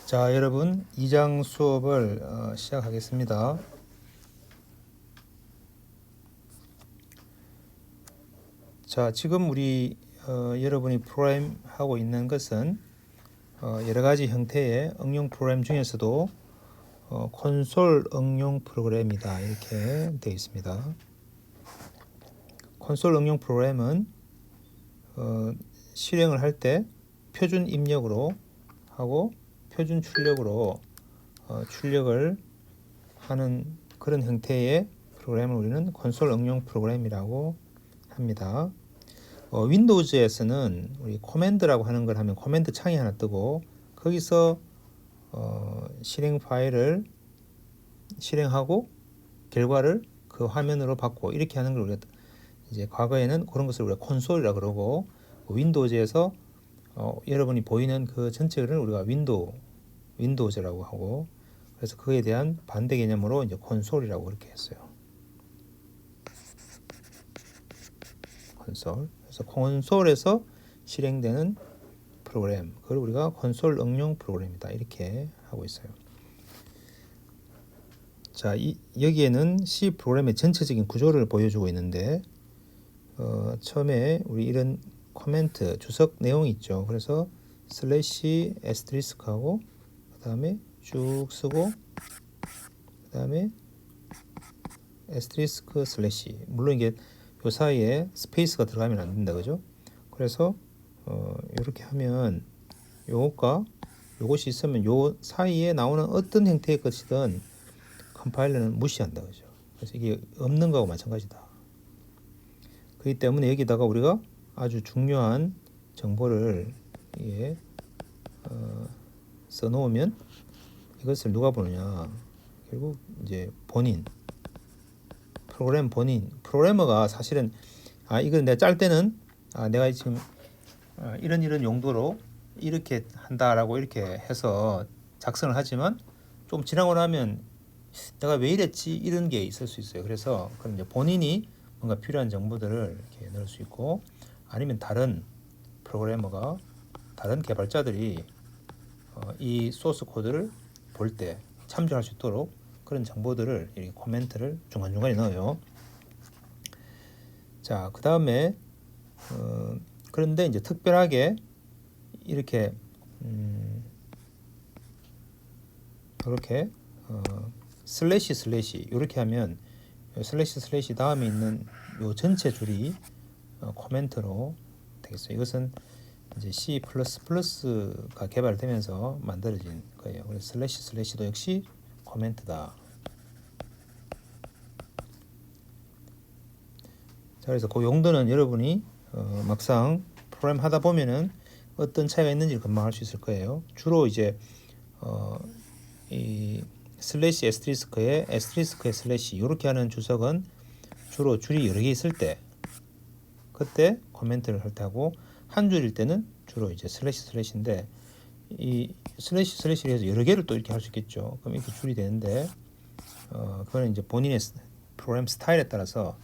자, 여러분 2장 수업을 시작하겠습니다. 자, 지금 우리 여러분이 프로그램하고 있는 것은 여러 가지 형태의 응용 프로그램 중에서도 콘솔 응용 프로그램이다, 이렇게 되어 있습니다. 콘솔 응용 프로그램은 실행을 할 때 표준 입력으로 하고 표준 출력으로 출력을 하는 그런 형태의 프로그램을 우리는 콘솔 응용 프로그램이라고 합니다. 윈도우즈에서는 우리 코맨드라고 하는 걸 하면 코맨드 창이 하나 뜨고 거기서 실행 파일을 실행하고 결과를 그 화면으로 받고 이렇게 하는 걸 우리가 이제 과거에는 그런 것을 우리가 콘솔이라고 그러고, 윈도우즈에서 여러분이 보이는 그 전체를 우리가 윈도우즈라고 하고, 그래서 그에 대한 반대 개념으로 이제 콘솔이라고 그렇게 했어요. 콘솔. 그래서 콘솔에서 실행되는 프로그램, 그걸 우리가 콘솔 응용 프로그램이다, 이렇게 하고 있어요. 자, 여기에는 C 프로그램의 전체적인 구조를 보여주고 있는데, 처음에 우리 이런 코멘트 주석 내용이 있죠. 그래서 슬래시 에스트리스크하고 그 다음에 쭉 쓰고 그 다음에 에스트리스크 슬래시, 물론 이게 요 사이에 스페이스가 들어가면 안 된다, 그죠? 그래서 이렇게 하면 요것과 요것이 있으면 요 사이에 나오는 어떤 형태의 것이든 컴파일러는 무시한다, 그죠? 그래서 이게 없는 거하고 마찬가지다. 그렇기 때문에 여기다가 우리가 아주 중요한 정보를 써놓으면 이것을 누가 보느냐, 결국 이제 프로그래머가 사실은 이건 내가 짤 때는 내가 지금 이런 용도로 이렇게 한다라고 이렇게 해서 작성을 하지만 좀 지나고 나면 내가 왜 이랬지, 이런 게 있을 수 있어요. 그래서 그럼 이제 본인이 뭔가 필요한 정보들을 이렇게 넣을 수 있고, 아니면 다른 프로그래머가, 다른 개발자들이 이 소스 코드를 볼 때 참조할 수 있도록 그런 정보들을, 이렇게 코멘트를 중간중간에 넣어요. 자, 그 다음에 그런데 이제 특별하게 이렇게 이렇게 슬래시 이렇게 하면 슬래시 다음에 있는 요 전체 줄이 코멘트로 되겠어요. 이것은 이제 C++가 개발되면서 만들어진 거예요. 그래서 슬래시도 역시 코멘트다. 자, 그래서 그 용도는 여러분이 막상 프로그램 하다 보면은 어떤 차이가 있는지 금방 알 수 있을 거예요. 주로 이제 이 슬래시 에스트리스크의 슬래시 이렇게 하는 주석은 주로 줄이 여러 개 있을 때, 그때 코멘트를 할 때하고, 한 줄일 때는 주로 이제 슬래시인데, 이 슬래시를 해서 여러 개를 또 이렇게 할 수 있겠죠. 그럼 이렇게 줄이 되는데, 그거는 이제 본인의 프로그램 스타일에 따라서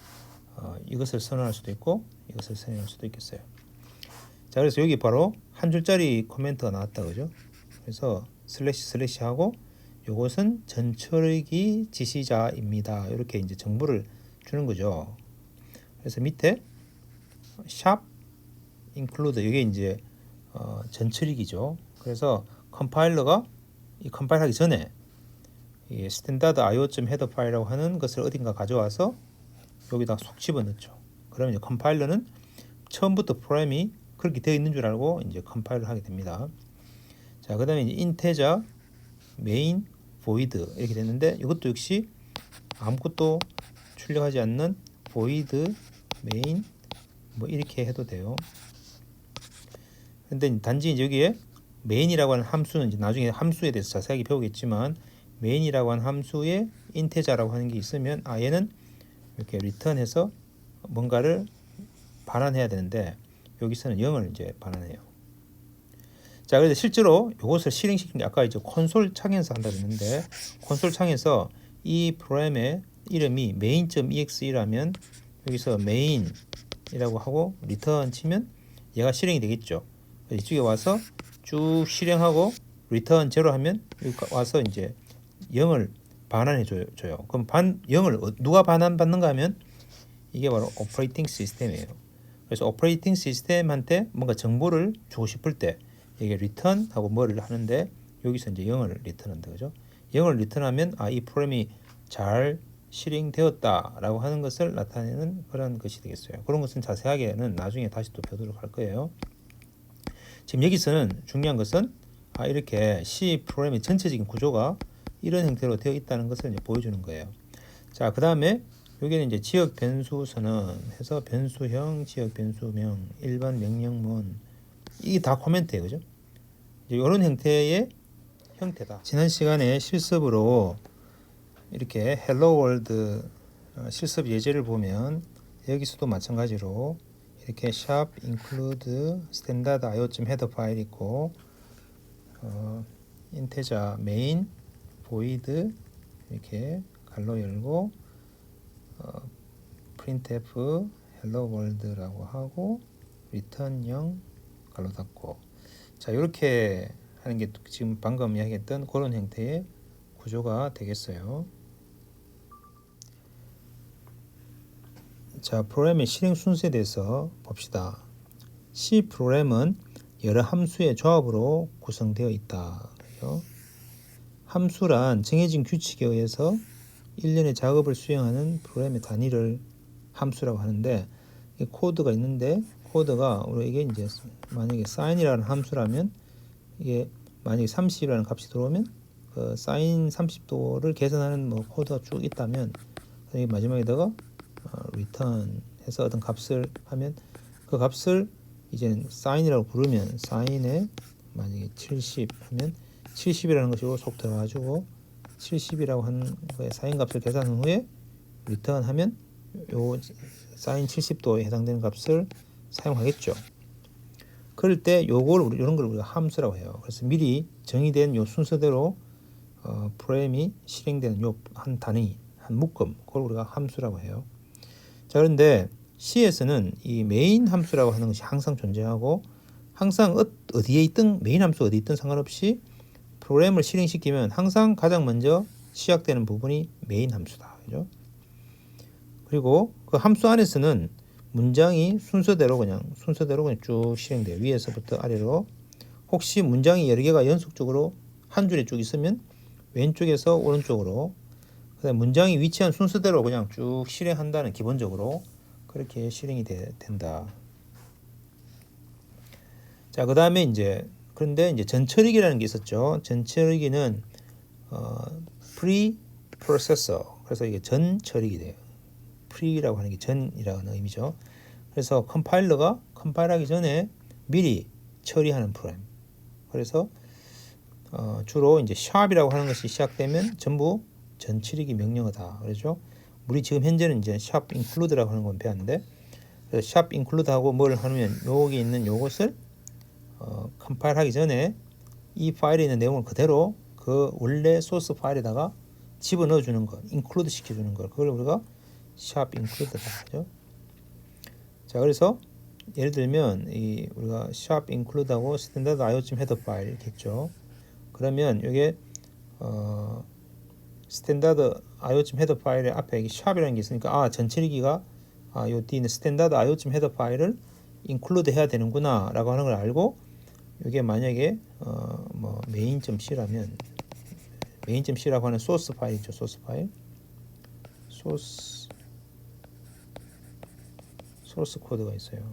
이것을 선언할 수도 있고 이것을 선언할 수도 있겠어요. 자, 그래서 여기 바로 한 줄짜리 코멘트가 나왔다, 그죠? 그래서 슬래시 하고 요것은 전처리기 지시자입니다, 이렇게 이제 정보를 주는 거죠. 그래서 밑에 샵 include, 이게 이제 전처리기죠. 그래서 컴파일러가 이 컴파일하기 전에 이 스탠다드 io.헤더 파일이라고 하는 것을 어딘가 가져와서 여기다 쏙 집어넣죠. 그러면 이제 컴파일러는 처음부터 프로그램이 그렇게 되어 있는 줄 알고 이제 컴파일을 하게 됩니다. 자, 그다음에 이제 인테저 메인 void 이렇게 됐는데, 이것도 역시 아무것도 출력하지 않는 void main 뭐 이렇게 해도 돼요. 근데 단지 이제 여기에 main이라고 하는 함수는 이제 나중에 함수에 대해서 자세하게 배우겠지만, main이라고 하는 함수에 인테저라고 하는 게 있으면 얘는 이렇게 리턴해서 뭔가를 반환해야 되는데 여기서는 0을 이제 반환해요. 자, 그래서 실제로 이것을 실행시킨 게 아까 이제 콘솔 창에서 한다 그랬는데, 콘솔 창에서 이 프로그램의 이름이 main.exe라면 여기서 main이라고 하고 리턴 치면 얘가 실행이 되겠죠. 이쪽에 와서 쭉 실행하고 return 0 하면 여기 와서 이제 0을 반환해 줘요. 그럼 0을 누가 반환받는가 하면 이게 바로 오퍼레이팅 시스템이에요. 그래서 오퍼레이팅 시스템한테 뭔가 정보를 주고 싶을 때 이게 return 하고 뭐를 하는데 여기서 이제 0을 리턴한다. 그죠? 0을 리턴하면 이 프로그램이 잘 실행되었다라고 하는 것을 나타내는 그런 것이 되겠어요. 그런 것은 자세하게는 나중에 다시 또 배우도록 할 거예요. 지금 여기서는 중요한 것은 이렇게 C 프로그램의 전체적인 구조가 이런 형태로 되어 있다는 것을 이제 보여주는 거예요. 자, 그 다음에 여기는 이제 지역 변수 선언 해서 변수형, 지역 변수명, 일반 명령문 이게 다 코멘트예요. 그죠? 이제 이런 형태의 형태다. 지난 시간에 실습으로 이렇게 헬로 월드 실습 예제를 보면 여기서도 마찬가지로 이렇게 샵 include 스탠다드 io.점 헤더 파일 있고 인테자 메인 void 이렇게 갈로 열고 printf hello world라고 하고 return 0 갈로 닫고 자 이렇게 하는 게 지금 방금 이야기했던 그런 형태의 구조가 되겠어요. 자, 프로그램의 실행 순서에 대해서 봅시다. C 프로그램은 여러 함수의 조합으로 구성되어 있다. 그렇죠? 함수란 정해진 규칙에 의해서 일련의 작업을 수행하는 프로그램의 단위를 함수라고 하는데 이 코드가 있는데 코드가 우리에게 이제 만약에 sign이라는 함수라면 이게 만약에 30이라는 값이 들어오면 그 sin 30도를 계산하는 뭐 코드가 쭉 있다면 마지막에다가 return 해서 어떤 값을 하면 그 값을 이제는 sign이라고 부르면 sign에 만약에 70 하면 70이라는 것으로 속 들어가지고 70이라고 하는 거에 sin 값을 계산한 후에 return 하면 요 sin 70도에 해당되는 값을 사용하겠죠. 그럴 때 이런 걸 우리가 함수라고 해요. 그래서 미리 정의된 요 순서대로 프로그램이 실행되는 요 한 단위, 한 묶음, 그걸 우리가 함수라고 해요. 자, 그런데 C에서는 이 메인 함수라고 하는 것이 항상 존재하고 항상 어디에 있든 메인 함수 어디 있든 상관없이 프로그램을 실행시키면 항상 가장 먼저 시작되는 부분이 메인 함수다. 그죠? 그리고 그 함수 안에서는 문장이 순서대로 그냥 쭉 실행돼요. 위에서부터 아래로. 혹시 문장이 여러 개가 연속적으로 한 줄에 쭉 있으면 왼쪽에서 오른쪽으로 그다음에 문장이 위치한 순서대로 그냥 쭉 실행한다는 기본적으로 그렇게 실행이 된다. 자, 그다음에 이제 그런데 이제 전처리기라는 게 있었죠. 전처리기는 pre-processor 그래서 이게 전처리기 돼요. pre라고 하는 게 전이라는 의미죠. 그래서 컴파일러가 컴파일하기 전에 미리 처리하는 프로그램. 그래서 주로 이제 샵이라고 하는 것이 시작되면 전부 전처리기 명령어다. 그렇죠? 우리 지금 현재는 이제 샵 include라고 하는 건 배웠는데 그래서 샵 include하고 뭘 하면 여기 있는 요것을 컴파일하기 전에 이 파일에 있는 내용을 그대로 그 원래 소스 파일에다가 집어넣어 주는 것, include 시켜주는 것, 그걸 우리가 샵 include다 하죠. 자, 그래서 예를 들면 우리가 샵 include하고 스탠다드 io.점 헤더 파일이겠죠. 그러면 이게 스탠다드 io.점 헤더 파일의 앞에 이 샵이라는 게 있으니까 전처리기가 요 뒤에 있는 스탠다드 io.점 헤더 파일을 include 해야 되는구나 라고 하는 걸 알고 이게 만약에 뭐 main.c라면 main.c라고 하는 소스 파일이죠. 소스 파일 소스 코드가 있어요.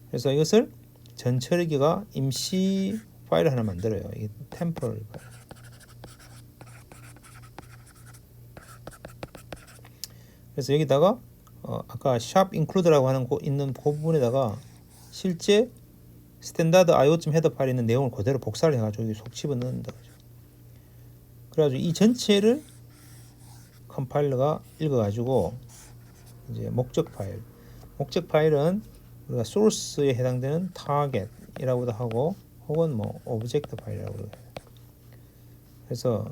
그래서 이것을 전처리기가 임시 파일을 하나 만들어요. 이게 temporary 파일. 그래서 여기다가 아까 샵 include라고 하는 있는 그 부분에다가 실제 스탠다드 io.점 헤더 파일에 있는 내용을 그대로 복사를 해가지고 여기 속 집어 넣는다. 그래가지고 이 전체를 컴파일러가 읽어가지고 이제 목적 파일은 우리가 소스에 해당되는 타겟이라고도 하고 혹은 뭐 오브젝트 파일이라고 해요. 그래서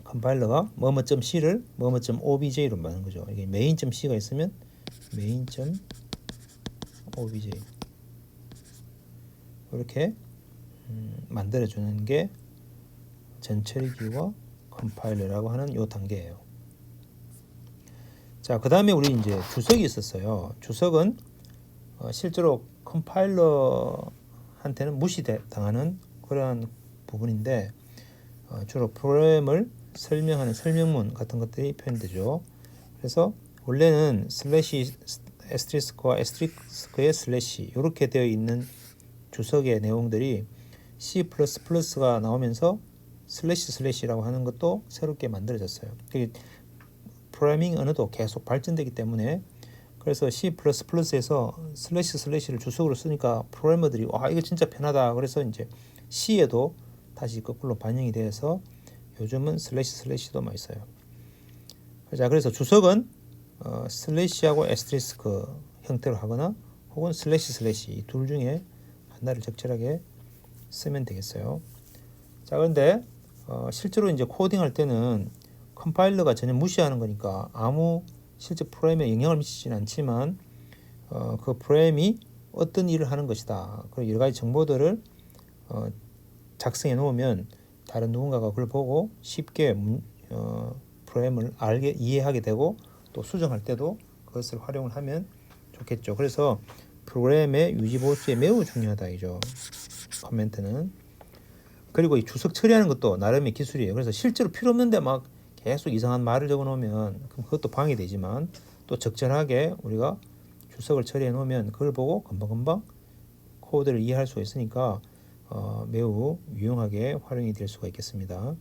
컴파일러가 뭐뭐.c를 뭐뭐.obj로 만드는 거죠. 이게 main.c가 있으면 main.obj 이렇게 만들어주는 게 전처리기와 컴파일러라고 하는 요 단계예요. 자, 그 다음에 우리 이제 주석이 있었어요. 주석은 실제로 컴파일러한테는 무시당하는 그러한 부분인데 주로 프로그램을 설명하는 설명문 같은 것들이 표현되죠. 그래서 원래는 슬래시 에스트리스크와 에스트리스크의 슬래시 이렇게 되어 있는 주석의 내용들이 C++가 나오면서 슬래시라고 하는 것도 새롭게 만들어졌어요. 프로그래밍 언어도 계속 발전되기 때문에 그래서 C++에서 슬래시를 주석으로 쓰니까 프로그래머들이 와 이거 진짜 편하다. 그래서 이제 C에도 다시 거꾸로 반영이 돼서 요즘은 슬래시도 많이 써요. 자, 그래서 주석은 슬래시하고 에스트리스크 형태로 하거나 혹은 슬래시 이 둘 중에 하나를 적절하게 쓰면 되겠어요. 자, 그런데 실제로 이제 코딩할 때는 컴파일러가 전혀 무시하는 거니까 아무 실제 프로그램에 영향을 미치지는 않지만 그 프로그램이 어떤 일을 하는 것이다. 그리고 여러 가지 정보들을 작성해 놓으면 다른 누군가가 그걸 보고 쉽게 프로그램을 이해하게 되고 또 수정할 때도 그것을 활용을 하면 좋겠죠. 그래서 프로그램의 유지 보수에 매우 중요하다 이죠. 커멘트는. 그리고 이 주석 처리하는 것도 나름의 기술이에요. 그래서 실제로 필요 없는데 막 계속 이상한 말을 적어 놓으면 그것도 방해되지만 또 적절하게 우리가 주석을 처리해 놓으면 그걸 보고 금방금방 코드를 이해할 수 있으니까 매우 유용하게 활용이 될 수가 있겠습니다.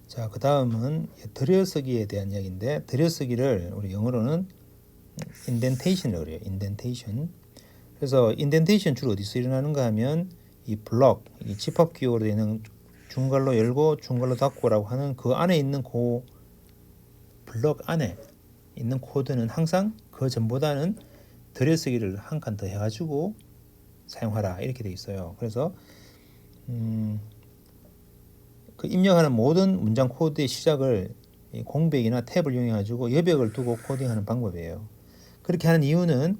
자, 그 다음은 들여쓰기에 대한 이야기인데 들여쓰기를 우리 영어로는 인덴테이션이라고 그래요. 인덴테이션. 그래서 인덴테이션 주로 어디서 일어나는가 하면 이 블럭, 이 집합 기호로 되는 중괄호 열고 중괄호 닫고라고 하는 그 안에 있는 그 블럭 안에 있는 코드는 항상 그 전보다는 들여쓰기를 한 칸 더 해가지고 사용하라 이렇게 돼 있어요. 그래서 그 입력하는 모든 문장 코드의 시작을 공백이나 탭을 이용해 가지고 여백을 두고 코딩하는 방법이에요. 그렇게 하는 이유는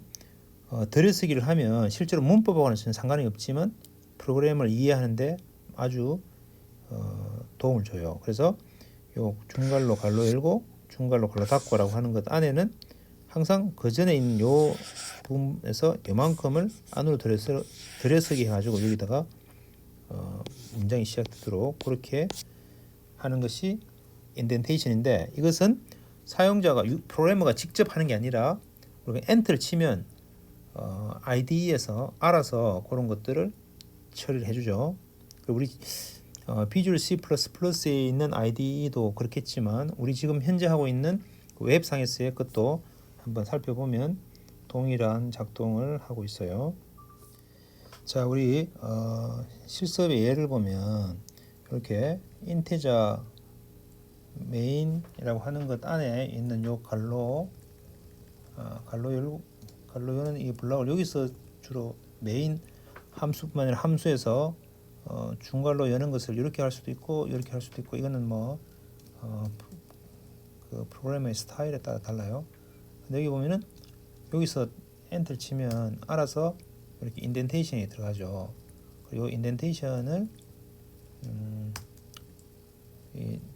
들여쓰기를 하면 실제로 문법하고는 전혀 상관이 없지만 프로그램을 이해하는데 아주 도움을 줘요. 그래서 요 중괄호 갈로 열고 중괄호 갈로 닫고라고 하는 것 안에는 항상 그 전에 있는 요 부분에서 요만큼을 안으로 들여쓰기 해가지고 여기다가 문장이 시작되도록 그렇게 하는 것이 인덴테이션인데 이것은 사용자가 프로그래머가 직접 하는 게 아니라 우리가 엔터를 치면 IDE에서 알아서 그런 것들을 처리를 해주죠. 우리 비주얼 C++에 있는 IDE도 그렇겠지만 우리 지금 현재 하고 있는 웹상에서의 것도 한번 살펴보면 동일한 작동을 하고 있어요. 자, 우리 실습의 예를 보면 이렇게 인티저 메인이라고 하는 것 안에 있는 요 갈로 여는 이 블럭을 여기서 주로 메인 함수뿐만 아니라 함수에서 중괄호 여는 것을 이렇게 할 수도 있고 이렇게 할 수도 있고 이거는 그 프로그램의 스타일에 따라 달라요. 근데 여기 보면은 여기서 엔터를 치면 알아서 이렇게 인덴테이션이 들어가죠. 그리고 인덴테이션을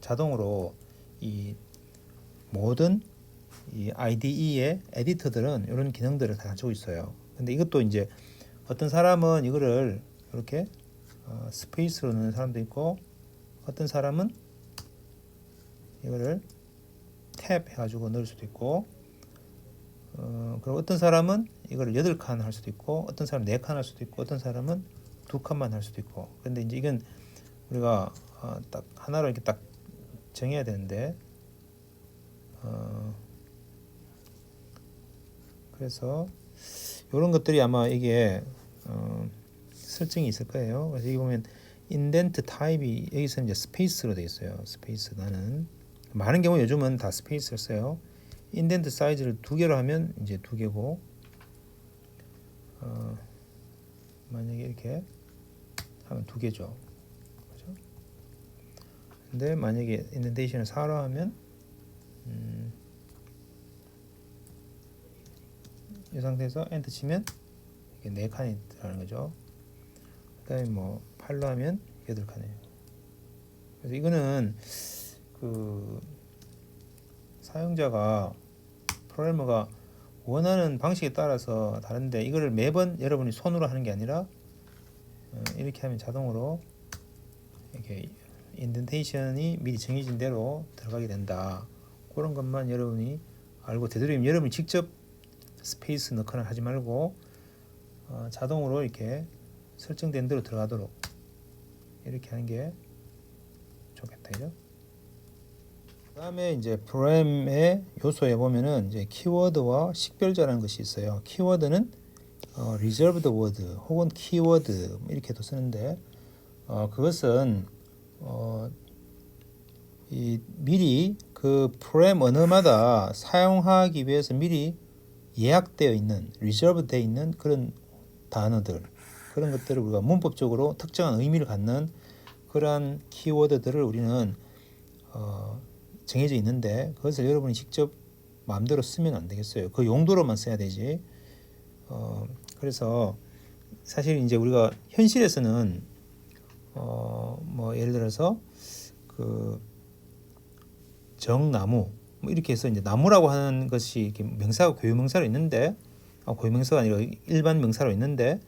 자동으로 이 모든 이 IDE의 에디터들은 이런 기능들을 다 가지고 있어요. 근데 이것도 이제 어떤 사람은 이거를 이렇게 스페이스로 넣는 사람도 있고 어떤 사람은 이거를 탭 해가지고 넣을 수도 있고 그리고 어떤 사람은 이거를 8칸 할 수도 있고 어떤 사람은 4칸 할 수도 있고 어떤 사람은 2칸만 할 수도 있고 근데 이제 이건 우리가 딱 하나로 이렇게 딱 정해야 되는데 그래서 이런 것들이 아마 이게 설정이 있을 거예요. 그래서 여기 보면 인덴트 타입이 여기서 이제 스페이스로 되어 있어요. 스페이스 나는 많은 경우 요즘은 다 스페이스를 써요. 인덴트 사이즈를 2개로 하면 이제 2개고 만약에 이렇게 하면 2개죠. 그렇죠? 근데 만약에 인덴테이션을 4로 하면 이 상태에서 엔터 치면 이게 4칸이 들어가는 거죠. 그다음에 뭐 8로 하면 8칸이에요. 그래서 이거는 그 사용자가 프로그래머가 원하는 방식에 따라서 다른데 이거를 매번 여러분이 손으로 하는 게 아니라 이렇게 하면 자동으로 이렇게 인덴테이션이 미리 정해진 대로 들어가게 된다. 그런 것만 여러분이 알고 되도록이면 여러분이 직접 스페이스 넣거나 하지 말고 자동으로 이렇게 설정된 대로 들어가도록 이렇게 하는 게 좋겠다, 그죠? 그다음에 이제 프로그램의 요소에 보면은 이제 키워드와 식별자라는 것이 있어요. 키워드는 reserved word 혹은 키워드 이렇게도 쓰는데 그것은 이 미리 그 프로그램 언어마다 사용하기 위해서 미리 예약되어 있는 reserved 되어 있는 그런 단어들 그런 것들을 우리가 문법적으로 특정한 의미를 갖는 그러한 키워드들을 우리는 정해져 있는데 그것을 여러분이 직접 마음대로 쓰면 안 되겠어요. 그 용도로만 써야 되지. 그래서 사실 이제 우리가 현실에서는 뭐 예를 들어서 그 정나무 뭐 이렇게 해서 이제 나무라고 하는 것이 이렇게 명사가 고유명사로 있는데 고유명사가 아니라 일반 명사로 있는데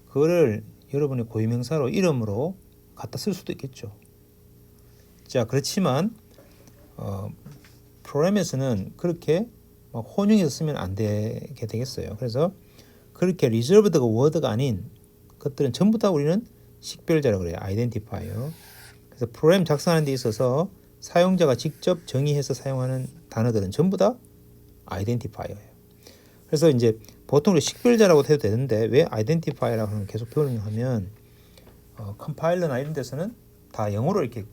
그거를 여러분의 고유명사로 이름으로 갖다 쓸 수도 있겠죠. 자, 그렇지만 프로그램에서는 그렇게 혼용해서 쓰면 안 되게 되겠어요. 그래서 그렇게 리저브드 워드가 아닌 것들은 전부 다 우리는 식별자라고 그래요. 아이덴티파이어. 그래서 프로그램 작성하는 데 있어서 사용자가 직접 정의해서 사용하는 단어들은 전부 다 아이덴티파이어예요. 그래서 이제 보통 식별자라고 해도 되는데 왜 아이덴티파이어라고 하는 계속 표현하면 컴파일러나 이런 데서는 다 영어로 이렇게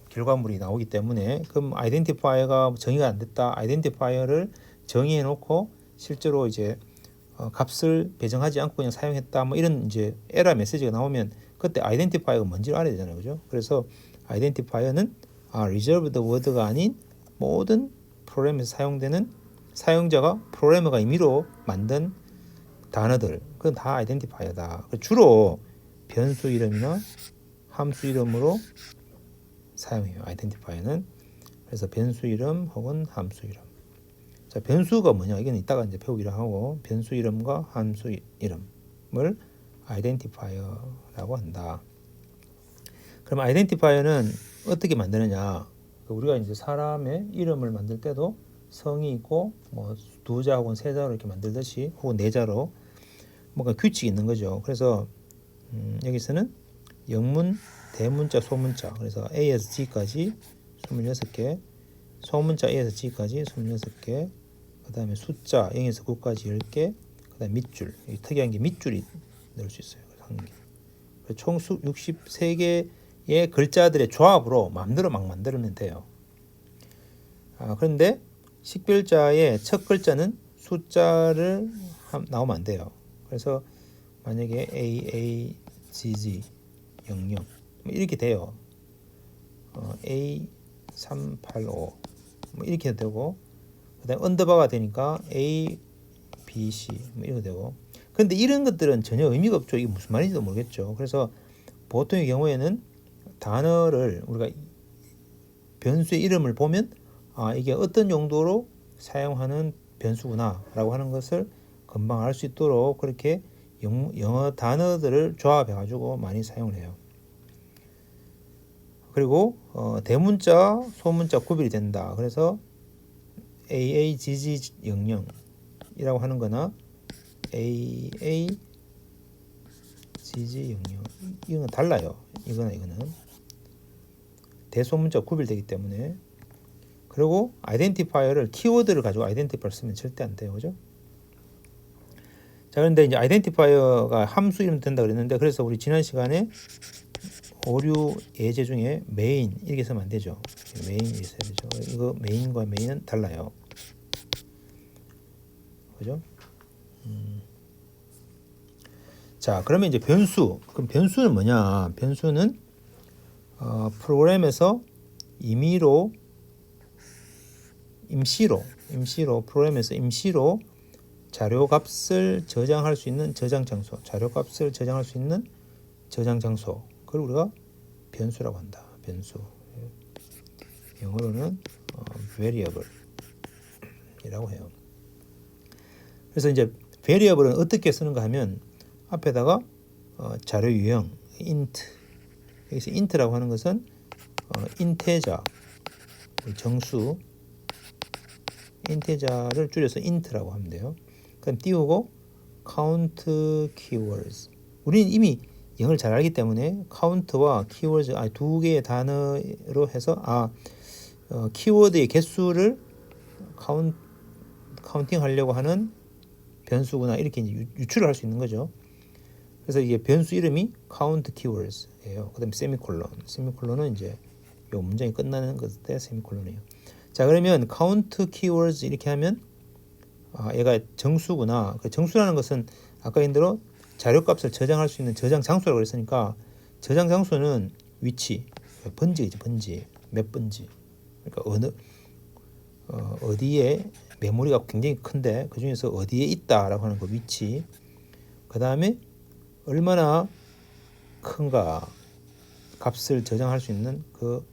결과물이 나오기 때문에 그럼 아이덴티파이어가 정의가 안 됐다. 아이덴티파이어를 정의해 놓고 실제로 이제 값을 배정하지 않고 그냥 사용했다. 뭐 이런 이제 에러 메시지가 나오면 그때 아이덴티파이어가 뭔지를 알아야 되잖아요. 그죠? 그래서 아이덴티파이어는 reserved word가 아닌 모든 프로그램에서 사용되는 사용자가 프로그래머가 임의로 만든 단어들 그건 다 아이덴티파이어다. 주로 변수 이름이나 함수 이름으로 사용해요. 아이덴티파이어는. 그래서 변수 이름 혹은 함수 이름. 자, 변수가 뭐냐? 이건 이따가 이제 배우기로 하고 변수 이름과 함수 이름을 아이덴티파이어라고 한다. 그럼 아이덴티파이어는 어떻게 만드느냐? 우리가 이제 사람의 이름을 만들 때도 성이 있고 뭐 2자 혹은 3자로 이렇게 만들듯이 혹은 4자로 뭔가 규칙이 있는 거죠. 그래서 여기서는 영문, 대문자, 소문자. 그래서 A에서 G까지 26개, 소문자 A에서 G까지 26개, 그 다음에 숫자 0에서 9까지 10개, 그 다음에 밑줄. 특이한 게 밑줄이 넣을 수 있어요. 한 개. 총 63개의 글자들의 조합으로 마음대로 막 만들면 돼요. 그런데 식별자의 첫 글자는 숫자를 나오면 안 돼요. 그래서 만약에 AAGG 00 이렇게 돼요. A385 뭐 이렇게 되고 그다음에 언더바가 되니까 ABC 뭐 이렇게 되고 근데 이런 것들은 전혀 의미가 없죠. 이게 무슨 말인지도 모르겠죠. 그래서 보통의 경우에는 단어를 우리가 변수의 이름을 보면 이게 어떤 용도로 사용하는 변수구나 라고 하는 것을 금방 알 수 있도록 그렇게 영어 단어들을 조합해 가지고 많이 사용을 해요. 그리고 대문자, 소문자 구별이 된다. 그래서 AAGG00 이라고 하는 거나 AAGG00 이건 달라요. 이거는 대소문자 구별되기 때문에. 그리고 아이덴티파이어를 키워드를 가지고 아이덴티파이어를 쓰면 절대 안 돼요. 그죠? 자, 그런데 이제 아이덴티파이어가 함수 이름 된다 그랬는데 그래서 우리 지난 시간에 오류 예제 중에 메인 이렇게 쓰면 안 되죠. 메인 이렇게 써야 되죠. 이거 메인과 메인은 달라요. 그죠? 자, 그러면 이제 변수. 그럼 변수는 뭐냐? 변수는 프로그램에서 임시로 프로그램에서 임시로 자료 값을 저장할 수 있는 저장 장소, 자료 값을 저장할 수 있는 저장 장소, 그걸 우리가 변수라고 한다. 변수. 영어로는 variable이라고 해요. 그래서 이제 variable은 어떻게 쓰는가 하면 앞에다가 자료 유형 int, 여기서 int라고 하는 것은 integer, 정수, integer를 줄여서 int라고 하면 돼요. 그럼 띄우고 count keywords. 우리는 이미 영어를 잘 알기 때문에 count와 keywords 두 개의 단어로 해서 키워드의 개수를 카운팅 하려고 하는 변수구나 이렇게 이제 유출을 할 수 있는 거죠. 그래서 이게 변수 이름이 count keywords예요. 그다음에 세미콜론은 이제 요 문장이 끝나는 것때 세미콜론이에요. 자, 그러면 count keywords 이렇게 하면 얘가 정수구나. 그 정수라는 것은 아까 얘기한 대로 자료값을 저장할 수 있는 저장 장소라고 그랬으니까 저장 장소는 위치, 번지겠죠. 번지, 몇 번지. 그러니까 어디에 메모리가 굉장히 큰데 그 중에서 어디에 있다라고 하는 그 위치. 그 다음에 얼마나 큰가, 값을 저장할 수 있는 그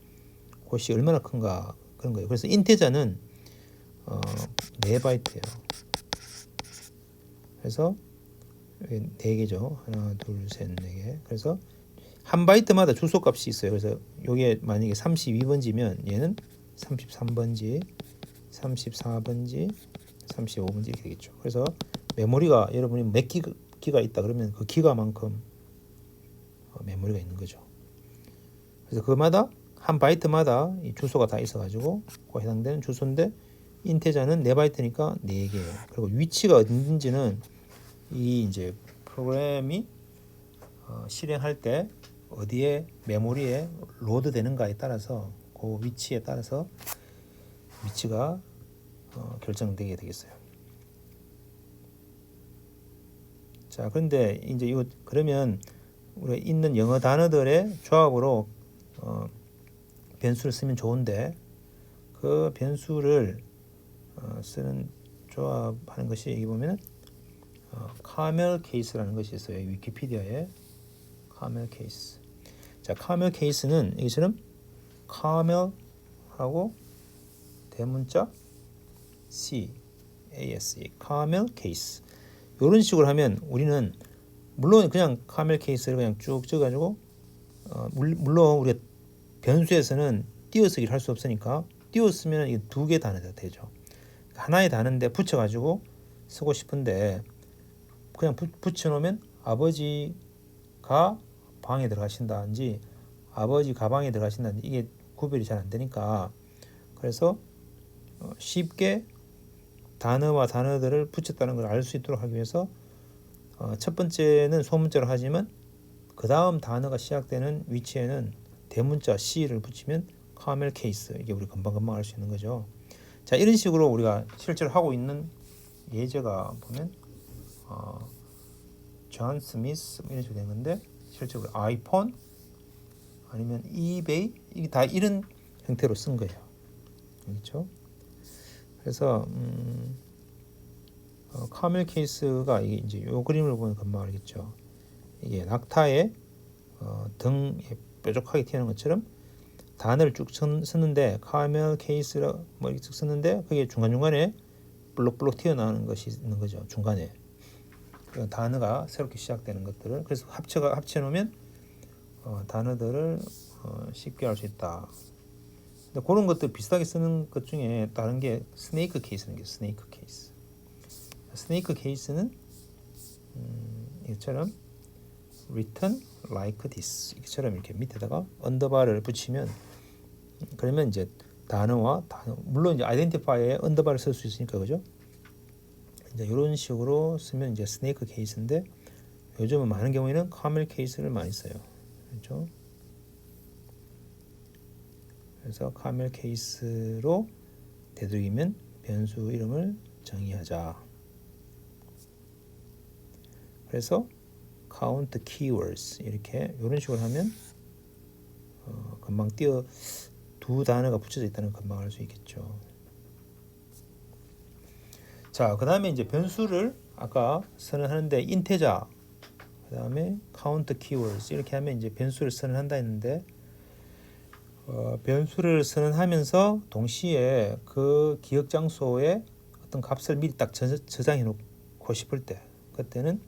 곳이 얼마나 큰가 그런 거예요. 그래서 인테저는 4바이트예요. 그래서 4개죠. 하나, 둘, 셋, 4개. 그래서 한 바이트마다 주소 값이 있어요. 그래서 이게 만약에 32번지면 얘는 33번지, 34번지, 35번지 이렇게 되겠죠. 그래서 메모리가 여러분이 몇 기가 있다 그러면 그 기가만큼 메모리가 있는 거죠. 그래서 그마다 한 바이트마다 이 주소가 다 있어가지고 그 해당되는 주소인데 인테저는 4바이트니까 4개예요. 그리고 위치가 어딘지는 이 이제 프로그램이 실행할 때 어디에 메모리에 로드 되는가에 따라서 그 위치에 따라서 위치가 결정되게 되겠어요. 자, 그런데 이제 이거 그러면 우리가 있는 영어 단어들의 조합으로 변수를 쓰면 좋은데 그 변수를 쓰는 조합하는 것이 여기 보면은 카멜 케이스라는 것이 있어요. 위키피디아에 카멜 케이스. 자, 카멜 케이스는 여기처럼 카멜하고 대문자 CASE 카멜 케이스 이런 식으로 하면 우리는 물론 그냥 카멜 케이스를 그냥 쭉 적어가지고 물론 우리가 변수에서는 띄어쓰기를 할 수 없으니까 띄어쓰면 이게 2개 단어가 되죠. 하나의 단어인데 붙여가지고 쓰고 싶은데 그냥 붙여놓으면 아버지가 방에 들어가신다든지 아버지 가방에 들어가신다든지 이게 구별이 잘 안 되니까 그래서 쉽게 단어와 단어들을 붙였다는 걸 알 수 있도록 하기 위해서 첫 번째는 소문자로 하지만 그 다음 단어가 시작되는 위치에는 대문자 C를 붙이면 카멜 케이스 이게 우리 금방 알 수 있는 거죠. 자, 이런 식으로 우리가 실제로 하고 있는 예제가 보면 존 스미스 이런 식으로 된 건데 실제로 아이폰 아니면 이베이 이게 다 이런 형태로 쓴 거예요. 그렇죠? 그래서 카멜 케이스가 이게 이제 요 그림을 보면 금방 알겠죠. 이게 낙타의 등에 뾰족하게 튀어나온 것처럼 단어를 쭉 쓰는데 카멜 케이스라 뭐 이렇게 쭉 쓰는데 그게 중간중간에 볼록볼록 튀어나오는 것이 있는 거죠. 중간에 단어가 새롭게 시작되는 것들을 그래서 합쳐 놓으면 단어들을 쉽게 알 수 있다. 근데 그런 것들 비슷하게 쓰는 것 중에 다른 게 스네이크 케이스는 게 스네이크 케이스. 스네이크 케이스는 이처럼 written like this 이처럼 이렇게 밑에다가 언더바를 붙이면 그러면 이제 단어 물론 이제 아이덴티파이어에 언더바를 쓸 수 있으니까 그죠? 이제 이런 식으로 쓰면 이제 스네이크 케이스인데 요즘은 많은 경우에는 카멜 케이스를 많이 써요. 그렇죠? 그래서 카멜 케이스로 되도록이면 변수 이름을 정의하자. 그래서 count keywords 이렇게 이런 식으로 하면 금방 두 단어가 붙여져 있다는 걸 금방 알 수 있겠죠. 자, 그 다음에 이제 변수를 아까 선언하는데 인테자, 그 다음에 카운트 키워드 이렇게 하면 이제 변수를 선언한다 했는데 변수를 선언하면서 동시에 그 기억 장소에 어떤 값을 미리 딱 저장해 놓고 싶을 때 그때는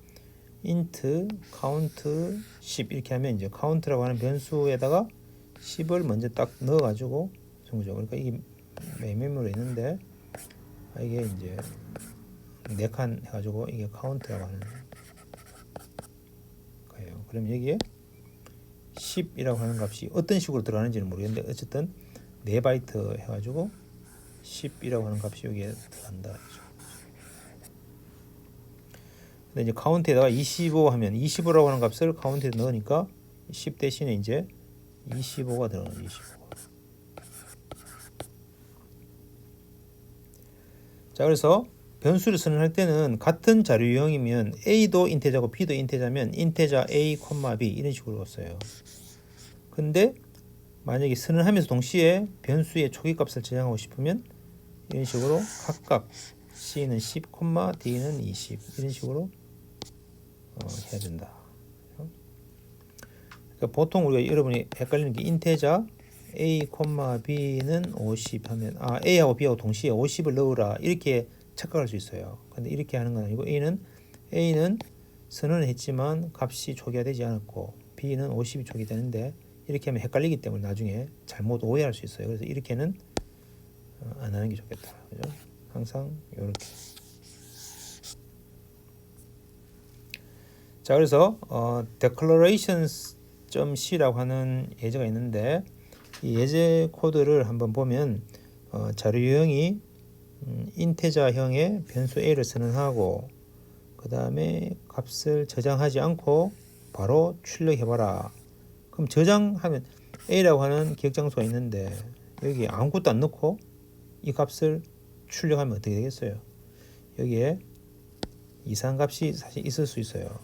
int count 10 이렇게 하면 이제 count라고 하는 변수에다가 10을 먼저 딱 넣어 가지고 정거죠. 그러니까 이게 메모리에 있는데 이게 이제 4칸 해가지고 이게 count라고 하는 거예요. 그럼 여기에 10이라고 하는 값이 어떤 식으로 들어가는지는 모르겠는데 어쨌든 4바이트 해가지고 10이라고 하는 값이 여기에 들어간다. 근데 이제 카운트에다가 25 하면 25라고 하는 값을 카운트에 넣으니까 10 대신에 이제 25가 들어가는 25. 자, 그래서 변수를 선언할 때는 같은 자료 유형이면 A도 인테자고 B도 인테자면 인테자 A, B 이런 식으로 써요. 근데 만약에 선언하면서 동시에 변수의 초기 값을 저장하고 싶으면 이런 식으로 각각 C는 10, D는 20 이런 식으로 해야 된다. 그러니까 보통 우리가 여러분이 헷갈리는 게 인테자 A, B는 50 하면 A하고 B하고 동시에 50을 넣으라 이렇게 착각할 수 있어요. 근데 이렇게 하는 건 아니고 A는 선언을 했지만 값이 초기화되지 않았고 B는 50이 초기되는데 이렇게 하면 헷갈리기 때문에 나중에 잘못 오해할 수 있어요. 그래서 이렇게는 안 하는 게 좋겠다. 그죠? 항상 이렇게. 자, 그래서 declarations.c라고 하는 예제가 있는데 이 예제 코드를 한번 보면 자료 유형이 인테자형의 변수 a를 선언하고 그 다음에 값을 저장하지 않고 바로 출력해봐라. 그럼 저장하면 a라고 하는 기억 장소가 있는데 여기 아무것도 안 넣고 이 값을 출력하면 어떻게 되겠어요? 여기에 이상한 값이 사실 있을 수 있어요.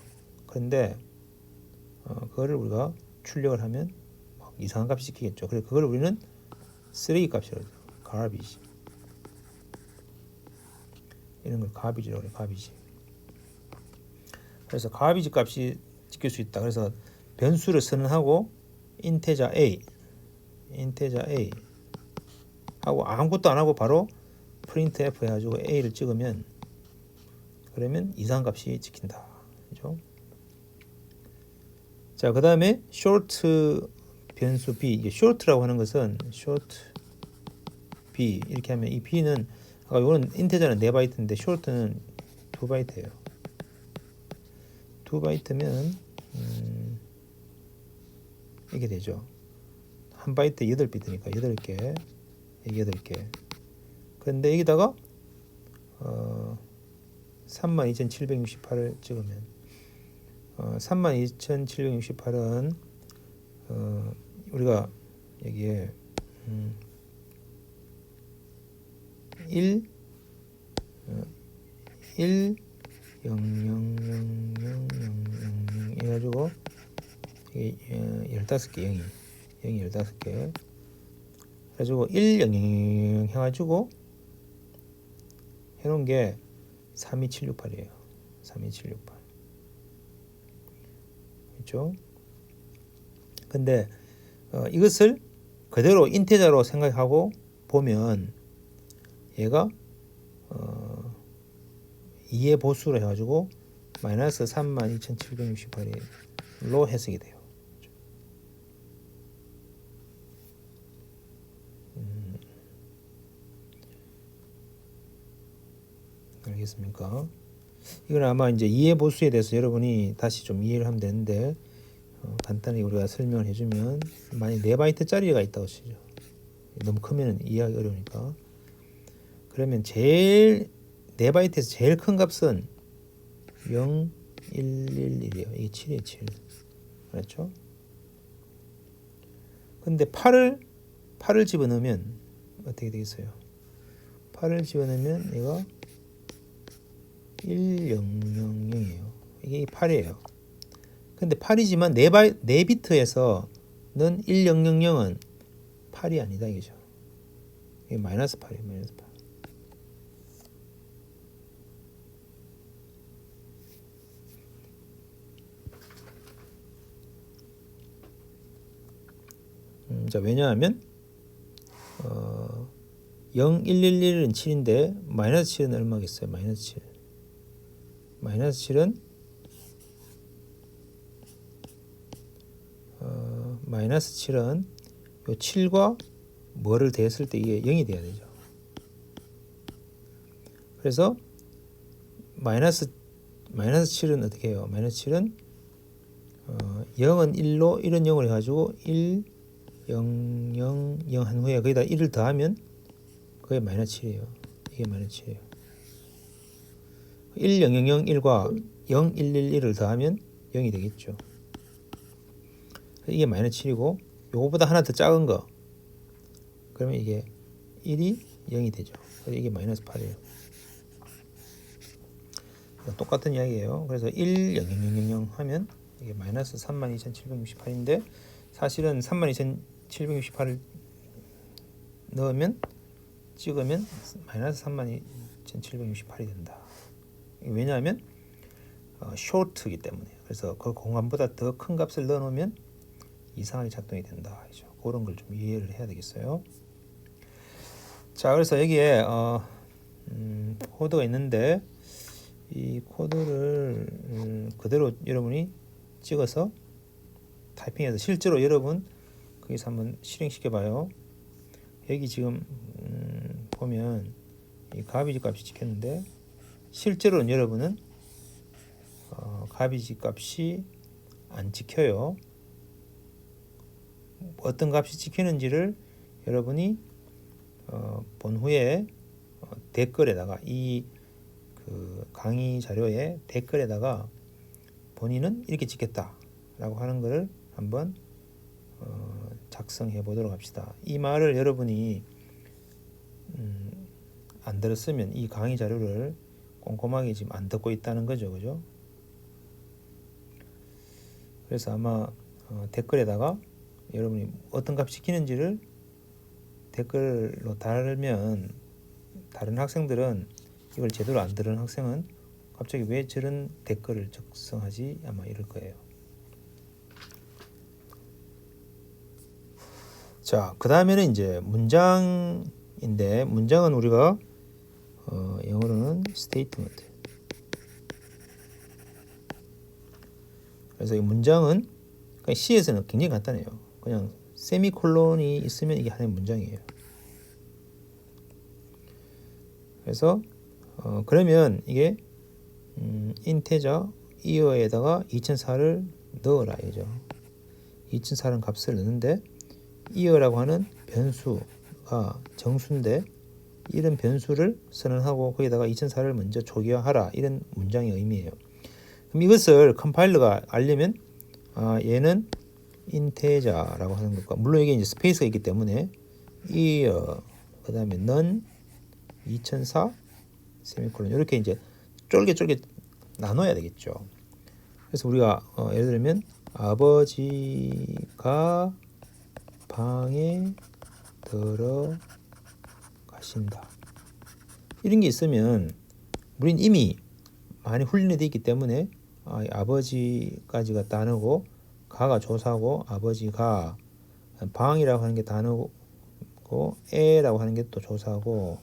그런데 그거를 우리가 출력을 하면 이상한 값이 찍히겠죠. 그래서 그걸 우리는 쓰레기 값이라고 해요. garbage. 이런 걸 garbage라고 해요. garbage. 그래서 garbage 값이 찍힐 수 있다. 그래서 변수를 선언하고 인테자 A 하고 아무것도 안 하고 바로 printf 해가지고 A를 찍으면 그러면 이상한 값이 찍힌다. 그죠? 자, 그 다음에 short 변수 B, 이게 short라고 하는 것은 short B 이렇게 하면 이 B는 아까 이거는 인테저는 4바이트인데 short는 2바이트예요. 2바이트면 이게 되죠. 1바이트 8비트니까 8개, 8개. 그런데 여기다가 32,768을 찍으면 32,768은 우리가 여기에 1 0 0 0 0 0 0 해가지고 이게 15개 0이 15개 해가지고 1 0 0 0 해가지고 해놓은 게 32768이에요. 32768 그렇죠? 근데 이것을 그대로 인테저로 생각하고 보면 얘가 2의 보수로 해가지고 마이너스 32,768로 해석이 돼요. 알겠습니까? 이건 아마 이제 2의 보수에 대해서 여러분이 다시 좀 이해를 하면 되는데 간단히 우리가 설명을 해주면 만약 4바이트짜리가 있다고 치죠. 너무 크면 이해하기 어려우니까. 그러면 제일 4바이트에서 제일 큰 값은 0, 1, 1, 1이에요. 이게 7이에요. 7. 그렇죠? 근데 8을 집어넣으면 어떻게 되겠어요? 8을 집어넣으면 얘가 1, 0, 0, 0이에요. 이게 8이에요. 근데 8이지만 4비트에서는 1, 0, 0, 0은 8이 아니다 이거죠. 이게 마이너스 8이에요. 마이너스 8. 자, 왜냐하면 0, 1, 1, 1은 7인데 마이너스 7은 얼마겠어요? 마이너스 7. 마이너스 7은 마이너스 7은 요 7과 뭐를 대했을 때 이게 0이 돼야 되죠. 그래서 마이너스 7은 어떻게 해요? 마이너스 7은 0은 1로 1은 0을 해가지고 1, 0, 0, 0 한 후에 거기다 1을 더하면 그게 마이너스 7이에요. 이게 마이너스 7이에요. 1, 0, 0, 0, 1과 0, 1, 1, 1을 더하면 0이 되겠죠. 이게 마이너스 7이고 요거보다 하나 더 작은 거 그러면 이게 1이 0이 되죠. 그래서 이게 마이너스 8이에요. 똑같은 이야기예요. 그래서 1, 0, 0, 0, 0, 0 하면 이게 마이너스 32,768인데 사실은 32,768을 넣으면 찍으면 마이너스 32,768이 된다. 왜냐하면 쇼트이기 때문에. 그래서 그 공간보다 더 큰 값을 넣어놓으면 이상하게 작동이 된다. 그런 걸 좀 이해를 해야 되겠어요. 자, 그래서 여기에 코드가 있는데 이 코드를 그대로 여러분이 찍어서 타이핑해서 실제로 여러분 거기서 한번 실행시켜 봐요. 여기 지금 보면 이 가비지 값이 찍혔는데 실제로는 여러분은 가비지 값이 안 찍혀요. 어떤 값이 찍히는지를 여러분이 본 후에 댓글에다가 이 그 강의 자료에 댓글에다가 본인은 이렇게 찍겠다 라고 하는 것을 한번 작성해 보도록 합시다. 이 말을 여러분이 안 들었으면 이 강의 자료를 꼼꼼하게 지금 안 듣고 있다는 거죠. 그죠? 그래서 아마 댓글에다가 여러분이 어떤 값이 찍히는지를 댓글로 달면 다른 학생들은 이걸 제대로 안 들은 학생은 갑자기 왜 저런 댓글을 작성하지? 아마 이럴 거예요. 자, 그 다음에는 이제 문장인데 문장은 우리가 영어로는 statement. 그래서 이 문장은 C에서는 굉장히 간단해요. 그냥 세미콜론이 있으면 이게 하나의 문장이에요. 그래서 그러면 이게 인테저 이어에다가 2004를 넣어라 이죠. 2004라는 값을 넣는데 이어라고 하는 변수가 정수인데 이런 변수를 선언하고 거기다가 2004를 먼저 초기화하라 이런 문장의 의미예요. 그럼 이것을 컴파일러가 알려면 얘는 인테저라고 하는 것과 물론 이게 이제 스페이스가 있기 때문에 이어 그 다음에 none 2004 세미콜론 이렇게 이제 쫄깃쫄깃 나눠야 되겠죠. 그래서 우리가 예를 들면 아버지가 방에 들어가신다 이런 게 있으면 우린 이미 많이 훈련이 되어 있기 때문에 아버지까지가 단어고 가가 조사고 아버지가 방이라고 하는 게 단어고 에라고 하는 게 또 조사고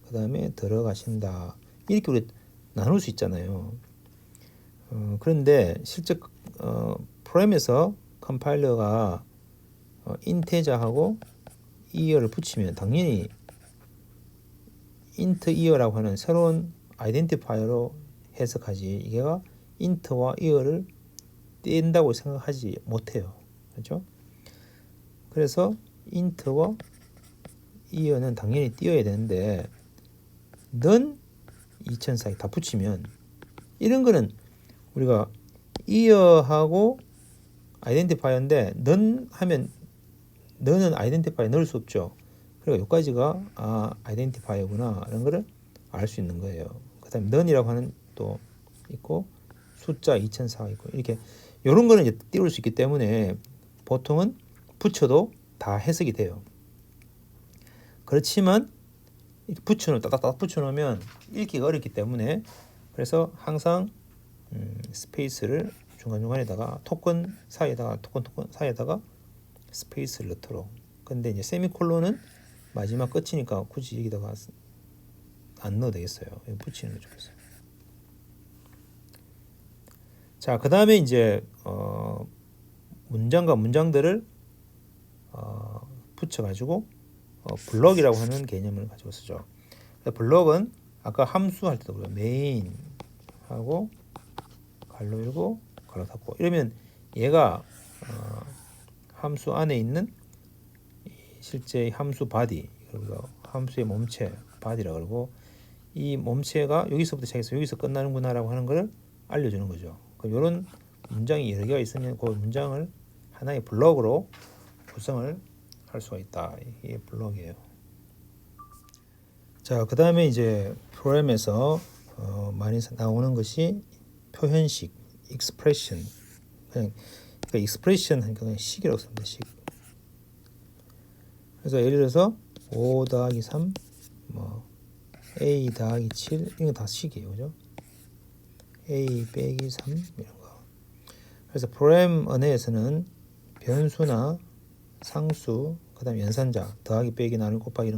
그 다음에 들어가신다 이렇게 우리 나눌 수 있잖아요. 그런데 실제 프로그램에서 컴파일러가 인테저하고 이어를 붙이면 당연히 int 이어라고 하는 새로운 아이덴티파이어로 해석하지 이게가 int와 이어를 뗀다고 생각하지 못해요. 그렇죠? 그래서 int와 이어는 당연히 띄어야 되는데 넌 2004에 다 붙이면 이런 거는 우리가 이어하고 아이덴티파이어인데 넌 하면 너는 아이덴티파이어 넣을 수 없죠. 그리고 여기까지가 아이덴티파이어구나 이런 거를 알 수 있는 거예요. 그 다음에 넌이라고 하는 또 있고 숫자 2004가 있고 이렇게 이런 거는 이제 띄울 수 있기 때문에 보통은 붙여도 다 해석이 돼요. 그렇지만 따닥따닥 붙여놓으면 읽기가 어렵기 때문에 그래서 항상 스페이스를 중간중간에다가 토큰 사이에다가 스페이스를 넣도록. 근데 이제 세미콜론은 마지막 끝이니까 굳이 여기다가 안 넣어도 되겠어요. 여기 붙이는 게 좋겠어요. 자, 그 다음에 이제 문장과 문장들을 붙여가지고 블럭이라고 하는 개념을 가지고 쓰죠. 블럭은 아까 함수 할 때도 그래요. 메인 하고 갈로 열고 갈로 닫고 이러면 얘가 함수 안에 있는 실제 함수 바디, 그리고 함수의 몸체 바디라 그러고, 이 몸체가 여기서부터 시작해서 여기서 끝나는구나라고 하는 것을 알려주는 거죠. 그럼 이런 문장이 여러 개가 있으면 그 문장을 하나의 블럭으로 구성을 할 수가 있다. 이게 블럭이에요. 자, 그 다음에 이제 프로그램에서 많이 나오는 것이 표현식, expression. 그러니까 expression 하니까 그냥 식이라고 씁니다. 식. 그래서 예를 들어서 5 더하기 3, 뭐 a 더하기 7 이건 다 식이에요, 그죠? a 빼기 3 이런 거. 그래서 프로그램 언어에서는 변수나 상수, 그다음 연산자, 더하기 빼기 나누기 곱하기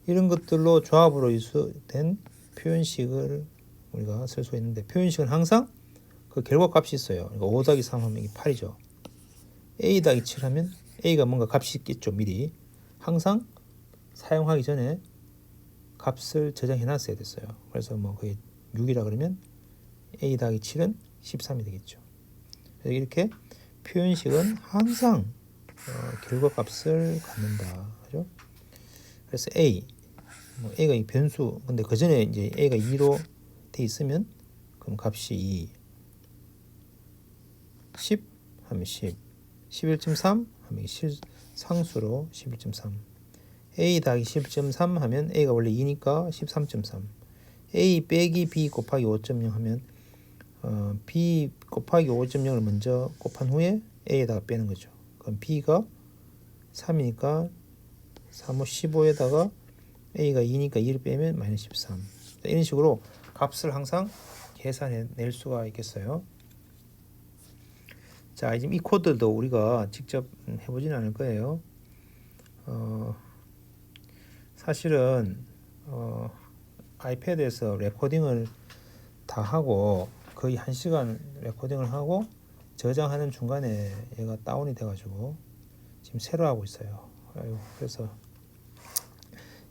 이런 것들로 조합으로 된 표현식을 우리가 쓸 수 있는데, 표현식은 항상 그 결과값이 있어요. 그러니까 5 더하기 3 하면 이게 8이죠. a 더하기 7 하면 a가 뭔가 값이 있겠죠. 미리 항상 사용하기 전에 값을 저장해 놨어야 됐어요. 그래서 뭐 그게 6이라 그러면 a 더하기 7은 13이 되겠죠. 그래서 이렇게 표현식은 항상 결과값을 갖는다, 그죠? 그래서 a, a가 이 변수, 근데 그 전에 이제 a가 2로 돼 있으면 그럼 값이 2, 10 하면 10, 11.3 하면 상수로 11.3, a 더하기 11.3 하면 a가 원래 2니까 13.3, a 빼기 b 곱하기 5.0 하면 b 곱하기 5.0을 먼저 곱한 후에 a에다가 빼는 거죠. 그럼 b가 3이니까 3, 5, 15에다가 a가 2니까 2를 빼면 마이너스 13. 이런 식으로 값을 항상 계산해낼 수가 있겠어요. 자, 지금 이 코드도 우리가 직접 해보지는 않을 거예요. 사실은 아이패드에서 레코딩을 다 하고 거의 1시간 레코딩을 하고 저장하는 중간에 얘가 다운이 돼가지고 지금 새로 하고 있어요. 그래서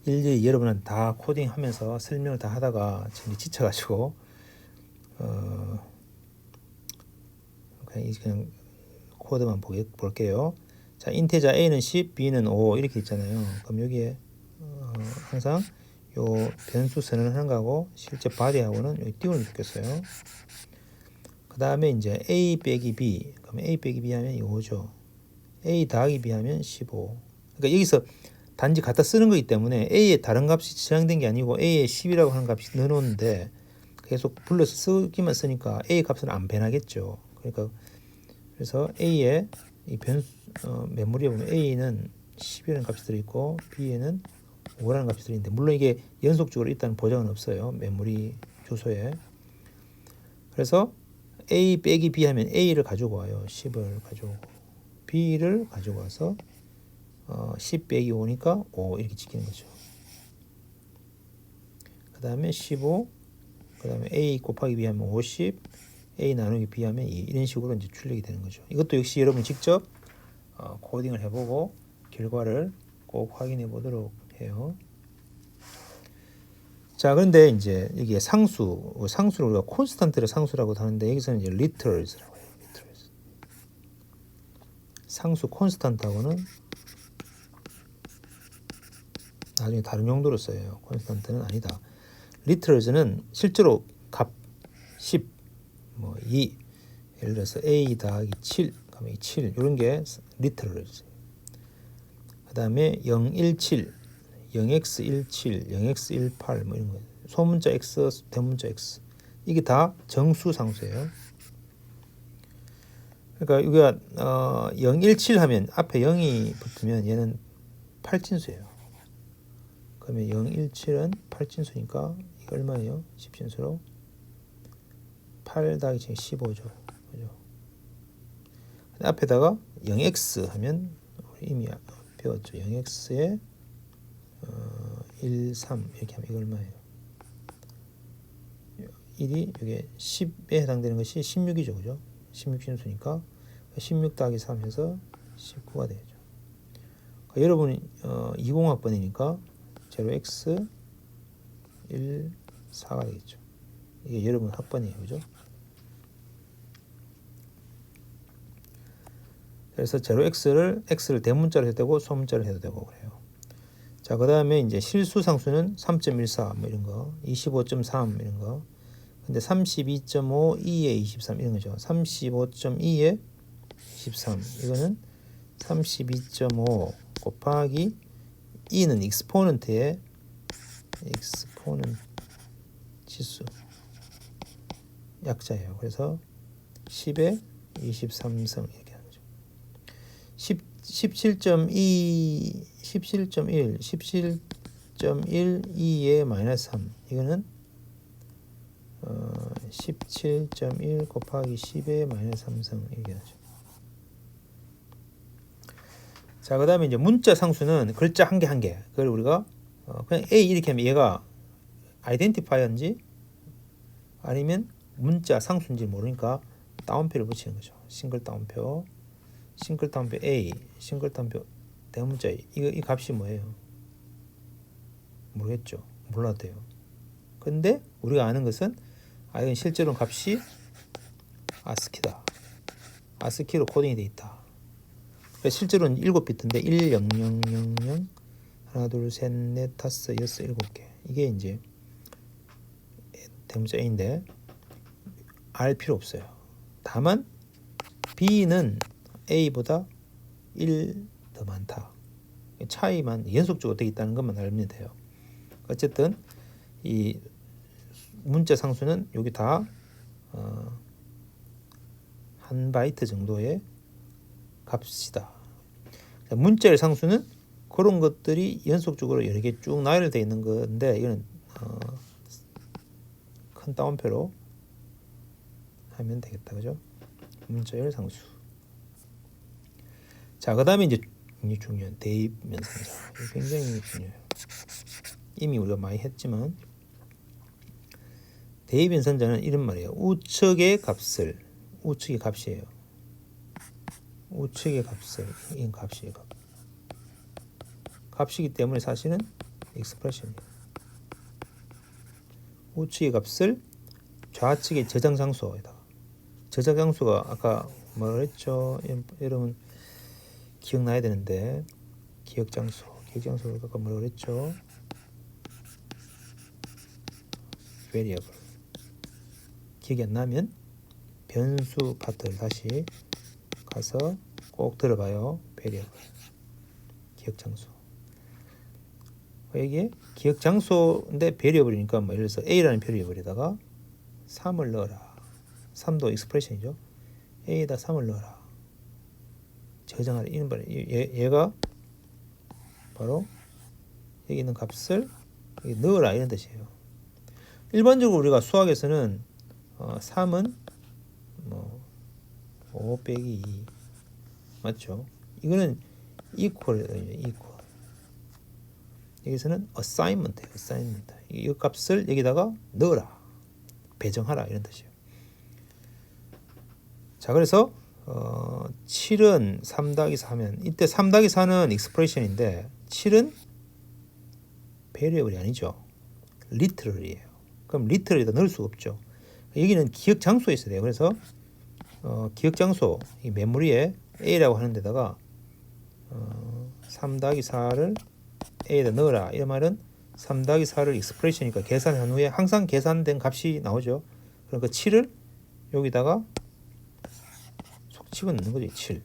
일일이 여러분한테 다 코딩하면서 설명을 다 하다가 지금 지쳐가지고 그냥 코드만 볼게요. 자, 인테자 a는 10, b는 5 이렇게 있잖아요. 그럼 여기에 항상 요 변수 선언을 하는 거하고 실제 바디하고는 여기 띄우면 좋겠어요. 그 다음에 이제 a 빼기 b, 그럼 a 빼기 b 하면 5죠. a 더하기 b 하면 15. 그러니까 여기서 단지 갖다 쓰는 거기 때문에 a에 다른 값이 저장된 게 아니고 a에 10이라고 하는 값이 넣어놓는데 계속 불러서 쓰기만 쓰니까 a 값은 안 변하겠죠. 그러니까 그래서 a에 이 메모리에 보면 a는 10이라는 값이 들어있고 b에는 5라는 값이 들어있는데, 물론 이게 연속적으로 있다는 보장은 없어요. 메모리 주소에. 그래서 a 빼기 b 하면 a를 가지고 와요. 10을 가지고 b를 가지고 와서 10 빼기 5니까 5 이렇게 지키는 거죠. 그 다음에 15, 그 다음에 a 곱하기 b 하면 50, a 나누기 b 하면 2, 이런 식으로 이제 출력이 되는 거죠. 이것도 역시 여러분 직접 코딩을 해보고 결과를 꼭 확인해 보도록 해요. 자, 그런데 이제 여기에 상수를 우리가 콘스탄트를 상수라고 하는데 여기서는 이제 리터럴스라고 해요. 리터럴스. 상수 콘스탄트하고는 나중에 다른 용도로 써요. 콘스탄트는 아니다. 리터럴스는 실제로 값 10, 뭐 2, 예를 들어서 a 더하기 7, 그러면 7 이런 게 리터럴스. 그 다음에 017, 0x17, 0x18 뭐 이런 거. 소문자 x, 대문자 x. 이게 다 정수 상수예요. 그러니까 우리가 017 하면 앞에 0이 붙으면 얘는 8진수예요. 그러면 017은 8진수니까 이거 얼마예요? 10진수로 8 더하기 15죠. 그죠? 앞에다가 0x 하면 이미 배웠죠. 0x에 1, 3 이렇게 하면 이거 얼마예요? 1이 이게 10에 해당되는 것이 16이죠. 그죠? 16 진수니까 16 더하기 3 해서 19가 되죠. 그러니까 여러분이 20학번이니까 제로 x 1, 4가 되겠죠. 이게 여러분 학번이에요. 그죠? 그래서 제로 x를 대문자로 해도 되고 소문자로 해도 되고 그래요. 자, 그 다음에 이제 실수 상수는 3.14 뭐 이런 거, 25.3 이런 거. 근데 32.5, 2에 23 이런 거죠. 35.2에 23 이거는 32.5 곱하기 2는 익스포넌트의 지수 약자예요. 그래서 10에 23승 이렇게 하는 거죠. 17.2, 17.1, 17.1, 2에 마이너스 3 이거는 17.1 곱하기 10의 마이너스 3승 이렇게 하죠. 자, 그 다음에 이제 문자 상수는 글자 한 개 한 개. 그걸 우리가 그냥 A 이렇게 하면 얘가 아이덴티파이어인지 아니면 문자 상수인지 모르니까 따옴표를 붙이는 거죠. 싱글 따옴표 A, 싱글 따옴표 대문자 A. 이 값이 뭐예요? 모르겠죠. 몰라도 돼요. 근데 우리가 아는 것은 이건 실제로 값이 아스키다. 아스키로 코딩이 되어 있다. 실제로는 7비트인데 1, 0, 0, 0, 0 하나, 둘, 셋, 넷, 다섯, 여섯, 7개. 이게 이제 대문자 A인데 알 필요 없어요. 다만 B는 A보다 1 더 많다. 차이만 연속적으로 되어 있다는 것만 알면 돼요. 어쨌든 이 문자 상수는 여기 다 한 바이트 정도의 값이다. 문자의 상수는 그런 것들이 연속적으로 여러 개 쭉 나열되어 있는 건데 이거는 큰 따옴표로 하면 되겠다. 그죠? 문자열 상수. 자, 그 다음에 이제 굉장히 중요한 대입 면상자. 굉장히 중요해요. 이미 우리가 많이 했지만 대입 연산자는 이런 말이에요. 우측의 값이에요. 우측의 값을 이건 값이에요. 값이기 때문에 사실은 익스프레션이에요. 우측의 값을 좌측의 저장 장소에다가 저장 장소가 아까 뭐라 했죠? 여러분 기억나야 되는데 기억 장소를 아까 뭐라 그랬죠? variable. 기억이 안 나면 변수 파트를 다시 가서 꼭 들어봐요. variable. 기억 장소. 이게 기억 장소인데 variable이니까 뭐 예를 들어서 A라는 variable에다가 3을 넣어라. 3도 익스프레션이죠. A에다 3을 넣어라. 저장하라. 이런 말. 얘가 바로 여기 있는 값을 여기 넣어라 이런 뜻이에요. 일반적으로 우리가 수학에서는 3은 뭐 5 빼기 2 맞죠? 이거는 equal. 여기서는 assignment. 이 값을 여기다가 넣어라. 배정하라 이런 뜻이에요. 자, 그래서 7은 3 더하기 4면 이때 3 더하기 4는 익스프레션인데 7은 variable이 아니죠. literal이에요. 그럼 literal에다 넣을 수가 없죠. 여기는 기억 장소에 있어야 돼요. 그래서 기억 장소 이 메모리에 A라고 하는 데다가 3 더하기 4를 A에다 넣어라. 이 말은 3 더하기 4를 익스프레션이니까 계산한 후에 항상 계산된 값이 나오죠. 그러니까 7을 여기다가 속 집어넣는 거죠. 7.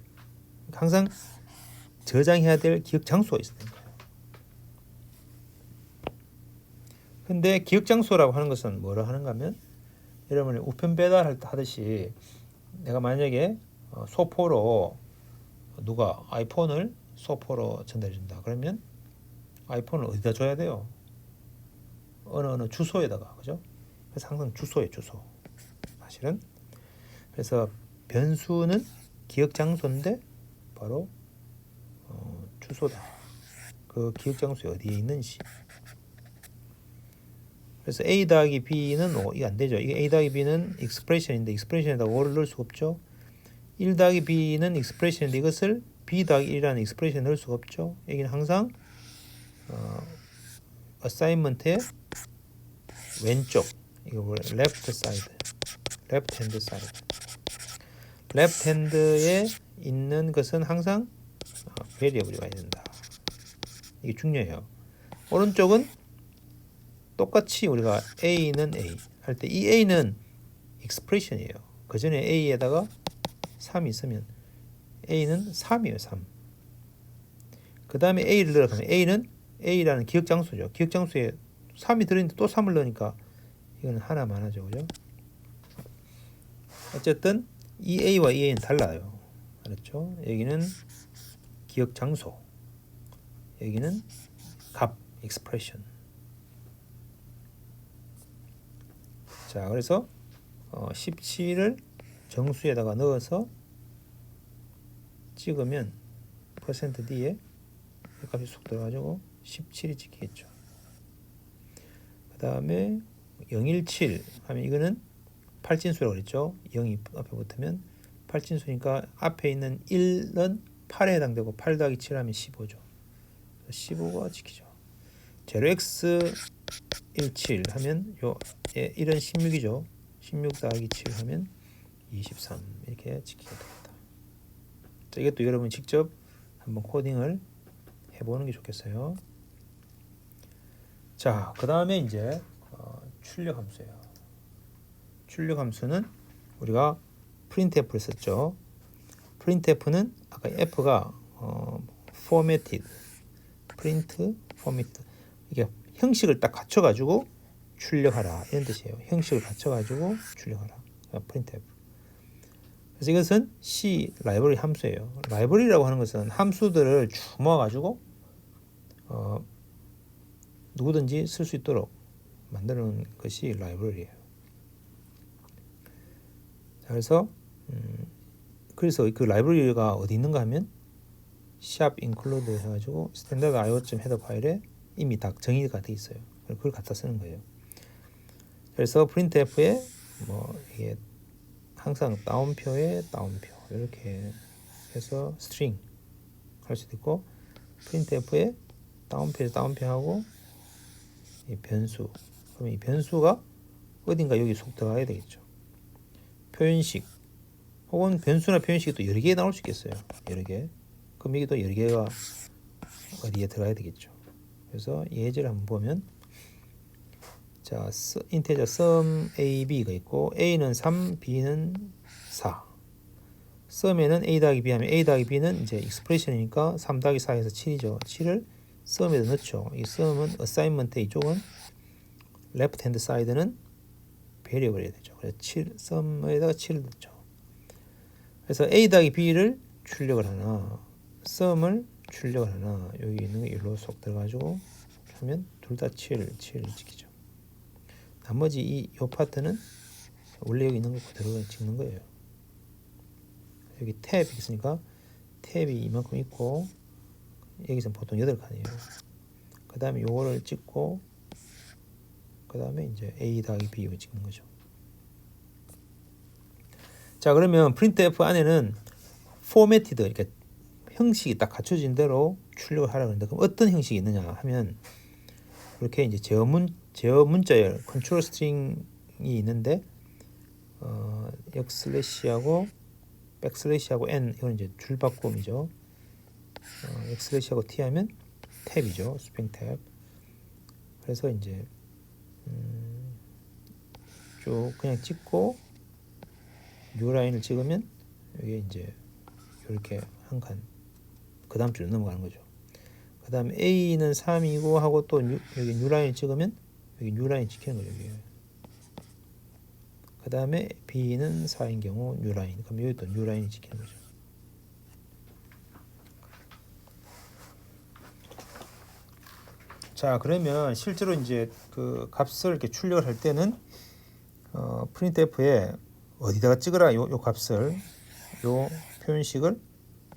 항상 저장해야 될 기억 장소가 있어야 되는 거예요. 근데 기억 장소라고 하는 것은 뭐라 하는가 하면 여러분이 우편 배달하듯이 내가 만약에 소포로 누가 아이폰을 소포로 전달해 준다. 그러면 아이폰을 어디다 줘야 돼요? 어느 주소에다가. 그죠? 그래서 항상 주소에 주소. 사실은 그래서 변수는 기억 장소인데 바로 주소다. 그 기억 장소에 어디에 있는지. 그래서 a 더하기 b는 5, 이거 안 되죠. 이게 a 더하기 b는 익스프레션인데 익스프레션에다 5를 넣을 수가 없죠. 1 더하기 b는 익스프레션인데 이것을 b 더하기 1이라는 익스프레션에 넣을 수가 없죠. 여기는 항상 어사인먼트의 왼쪽, 이거 뭐래? left side, left hand side. left hand에 있는 것은 항상 variable이 와야 된다. 이게 중요해요. 오른쪽은 똑같이 우리가 a는 a 할 때 이 a는 expression이에요. 그 전에 a에다가 3이 있으면 a는 3이에요. 3. 그 다음에 a를 넣으면 a는 a라는 기억 장소죠. 기억 장소에 3이 들어있는데 또 3을 넣으니까 이거는 하나만 하죠. 그죠? 어쨌든 이 a와 이 a는 달라요. 그렇죠? 여기는 기억 장소, 여기는 값, expression. 자, 그래서 17을 정수에다가 넣어서 찍으면 %d에 이 값이 쏙 들어가지고 17이 찍히겠죠. 그 다음에 017 하면 이거는 팔진수라고 그랬죠. 0이 앞에 붙으면 팔진수니까 앞에 있는 1은 8에 해당되고 8 더하기 7 하면 15죠. 15가 찍히죠. 0x 17 하면 요 1은 16이죠. 16 더하기 7 하면 23 이렇게 찍히게 됩니다. 자, 이것도 여러분 직접 한번 코딩을 해보는 게 좋겠어요. 자, 그 다음에 이제 출력 함수예요. 출력 함수는 우리가 printf를 썼죠. printf는 아까 f가 formatted, print, format 이게 형식을 딱 갖춰가지고 출력하라 이런 뜻이에요. 형식을 갖춰가지고 출력하라. printf. 그래서 이것은 C 라이브러리 함수예요. 라이브러리라고 하는 것은 함수들을 쭉 모아가지고 누구든지 쓸 수 있도록 만드는 것이 라이브러리예요. 자, 그래서 그 라이브러리가 어디 있는가 하면 샵 include 해가지고 스탠다드 IO.헤더 파일에 이미 다 정의가 돼 있어요. 그걸 갖다 쓰는 거예요. 그래서 printf에 이게 항상 다운표에 다운표 이렇게 해서 string 할 수도 있고 printf에 다운표에 다운표하고 이 변수, 그러면 이 변수가 어딘가 여기 속 들어가야 되겠죠. 표현식 혹은 변수나 표현식이 또 여러 개 나올 수 있겠어요. 여러 개. 그럼 여기도 여러 개가 어디에 들어가야 되겠죠. 그래서 예제를 한번 보면 자, 인테저 sum a, b가 있고 a는 3, b는 4. sum에는 a 더하기 b 하면 a 더하기 b는 이제 expression이니까 3 더하기 4에서 7이죠. 7을 sum에다 넣죠. 이 sum은 assignment, 이쪽은 left hand side는 variable이 되죠. 그래서 sum에다가 7을 넣죠. 그래서 a 더하기 b를 출력을 하나, sum을 출력을 하나, 여기 있는 게 일로 쏙 들어가지고 하면 둘 다 7을 지키죠. 나머지 이 파트는 원래 여기 있는 거 그대로 찍는 거예요. 여기 탭이 있으니까 탭이 이만큼 있고 여기서 보통 8칸이에요. 그 다음에 요거를 찍고 그 다음에 이제 A 더하기 B 이거 찍는 거죠. 자, 그러면 printf 안에는 formatted, 그러니까 형식이 딱 갖춰진 대로 출력을 하라고 하는데 그럼 어떤 형식이 있느냐 하면 이렇게 이제 제어 문자열 컨트롤 스트링이 있는데 엑슬래시하고 백슬래시하고 n 이건 이제 줄바꿈이죠. 엑슬래시하고 t 하면 탭이죠. 스프링 탭. 그래서 이제 쭉 그냥 찍고 뉴 라인을 찍으면 여기 이제 이렇게 한 칸 그 다음 줄로 넘어가는 거죠. 그 다음에 A는 3이고 하고 또 여기 뉴라인 찍으면 여기 뉴라인 찍히는 거죠. 여기. 그 다음에 B는 4인 경우 뉴라인, 그럼 여기 또 뉴라인이 찍히는 거죠. 자, 그러면 실제로 이제 그 값을 이렇게 출력을 할 때는 printf에 어디다가 찍으라 요 값을, 요 표현식을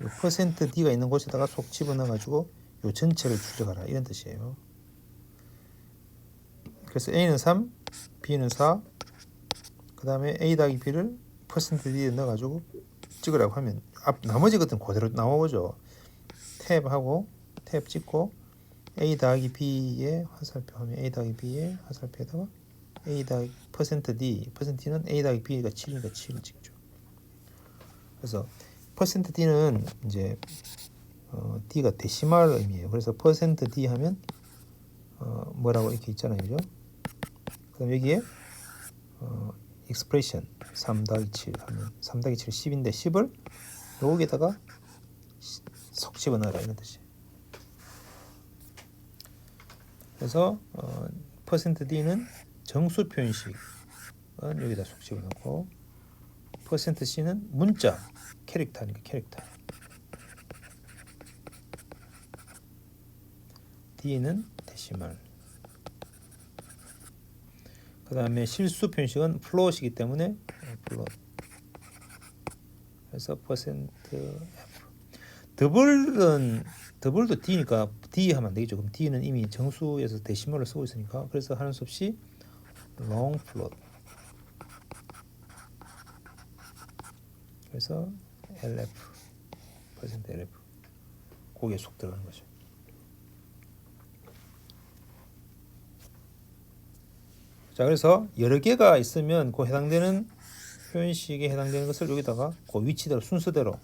%D가 있는 곳에다가 속 집어넣어 가지고 요 전체를 추적하라 이런 뜻이에요. 그래서 A는 3, B는 4, 그 다음에 A 더하기 B를 %D에 넣어 가지고 찍으라고 하면 나머지 것들은 그대로 나오죠. 탭하고 탭 찍고 A 더하기 B의 화살표 하면 A 더하기 B의 화살표에다가 A 더하기 %D, %D는 A 더하기 B가 7이니까 7을 찍죠. 그래서 %D는 이제 D가 데시말 의미예요. 그래서 %D 하면 뭐라고 이렇게 있잖아요, 그죠? 그다음 여기에 expression 3 더하기 7 하면 3 더하기 7 10인데 10을 여기다가 속 집어넣어라 이런 뜻이에요. 그래서 %D는 정수 표현식은 여기다 속 집어넣고 %C는 문자 캐릭터니까 캐릭터, D는 데시말, 그 다음에 실수 표현식은 플롯이기 때문에 플롯. 그래서 %F. 더블도 D니까 D 하면 안 되겠죠. 그럼 D는 이미 정수에서 데시멀을 쓰고 있으니까 그래서 하는 수 없이 long float. 그래서 LF %LF 거기에 속 들어가는 거죠. 자, 그래서 여러 개가 있으면 그 해당되는 표현식에 해당되는 것을 여기다가 그 위치대로 순서대로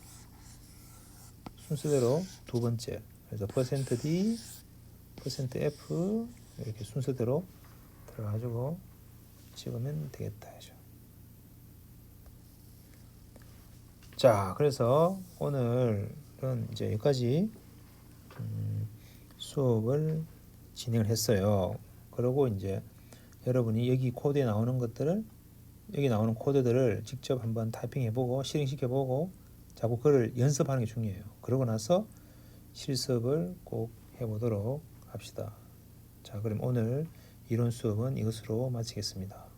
두 번째, 그래서 %D, %F 이렇게 순서대로 들어가지고 찍으면 되겠다 하죠. 자, 그래서 오늘은 이제 여기까지 수업을 진행을 했어요. 그리고 이제 여러분이 여기 코드에 나오는 것들을, 여기 나오는 코드들을 직접 한번 타이핑해보고 실행시켜보고 자꾸 그걸 연습하는 게 중요해요. 그러고 나서 실습을 꼭 해보도록 합시다. 자, 그럼 오늘 이론 수업은 이것으로 마치겠습니다.